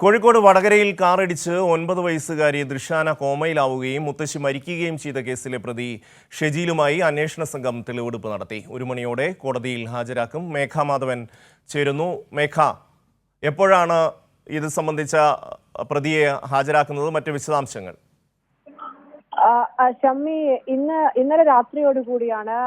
കോഴിക്കോട് വടകരയിൽ കാറിടിച്ച് 9 വയസ്സുകാരി ദൃശാന കോമയിലാവുകയും മുത്തശ്ശി മരിക്കുകയും ചെയ്ത കേസിലെ പ്രതി ഷെജീലുമായി അന്വേഷണ സംഘം തെളിവെടുപ്പ് നടത്തി. 1 മണിയോടെ കോടതിയിൽ ഹാജരാക്കും. മേഘ മാധവൻ ചേരുന്നു. മേഘ, എപ്പോഴാണ് ഇത് സംബന്ധിച്ച പ്രതിയെ ഹാജരാക്കുന്നത്? മറ്റ് വിശദാംശങ്ങൾ? ഷമ്മി, ഇന്നലെ രാത്രിയോടുകൂടിയാണ്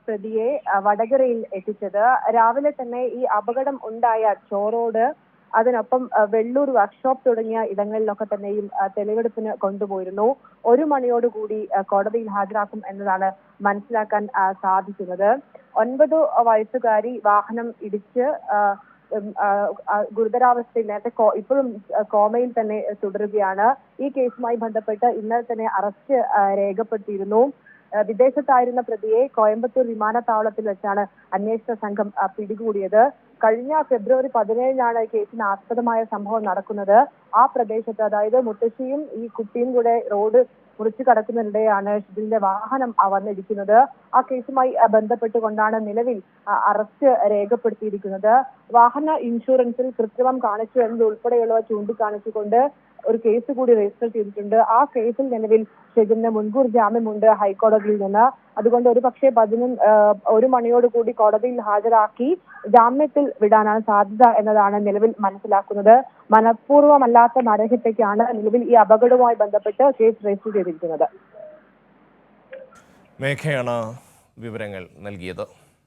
പ്രതിയെ വടകരയിൽ എത്തിച്ചത്. രാവിലെ തന്നെ ഈ അപകടം ഉണ്ടായ ചോറോട്, അതിനൊപ്പം വെള്ളൂർ വർക്ക്ഷോപ്പ് തുടങ്ങിയ ഇടങ്ങളിലൊക്കെ തന്നെയും തെളിവെടുപ്പിന് കൊണ്ടുപോയിരുന്നു. 1 മണിയോടുകൂടി കോടതിയിൽ ഹാജരാക്കും എന്നതാണ് മനസ്സിലാക്കാൻ സാധിക്കുന്നത്. 9 വയസ്സുകാരി വാഹനം ഇടിച്ച് ഗുരുതരാവസ്ഥയിൽ നേരത്തെ ഇപ്പോഴും കോമയിൽ തന്നെ തുടരുകയാണ്. ഈ കേസുമായി ബന്ധപ്പെട്ട് ഇന്നലെ തന്നെ അറസ്റ്റ് രേഖപ്പെടുത്തിയിരുന്നു. വിദേശത്തായിരുന്ന പ്രതിയെ കോയമ്പത്തൂർ വിമാനത്താവളത്തിൽ വെച്ചാണ് അന്വേഷണ സംഘം പിടികൂടിയത്. കഴിഞ്ഞ ഫെബ്രുവരി 17-നാണ് കേസിന് ആസ്പദമായ സംഭവം നടക്കുന്നത്. ആ പ്രദേശത്ത്, അതായത് മുത്തശ്ശിയും ഈ കുട്ടിയും കൂടെ റോഡ് മുറിച്ചു കടക്കുന്നതിനിടെയാണ് ഷിജിലിന്റെ വാഹനം വന്നിരിക്കുന്നത്. ആ കേസുമായി ബന്ധപ്പെട്ടുകൊണ്ടാണ് നിലവിൽ അറസ്റ്റ് രേഖപ്പെടുത്തിയിരിക്കുന്നത്. വാഹന ഇൻഷുറൻസിൽ കൃത്രിമം കാണിച്ചു എന്നതുൾപ്പെടെയുള്ളവ ചൂണ്ടിക്കാണിച്ചുകൊണ്ട് ഒരു കേസ് കൂടി രജിസ്റ്റർ ചെയ്തിട്ടുണ്ട്. ആ കേസിൽ നിലവിൽ ഷെജിലിന് മുൻകൂർ ജാമ്യമുണ്ട് ഹൈക്കോടതിയിൽ നിന്ന്. അതുകൊണ്ട് ഒരുപക്ഷെ 1 മണിയോടുകൂടി കോടതിയിൽ ഹാജരാക്കി ജാമ്യത്തിൽ വിടാനാണ് സാധ്യത എന്നതാണ് നിലവിൽ മനസ്സിലാക്കുന്നത്. മനഃപൂർവ്വമല്ലാത്ത നരഹത്യക്കാണ് നിലവിൽ ഈ അപകടവുമായി ബന്ധപ്പെട്ട് കേസ് രജിസ്റ്റർ ചെയ്തിരിക്കുന്നത്. മേഘയാണ് വിവരങ്ങൾ നൽകിയത്.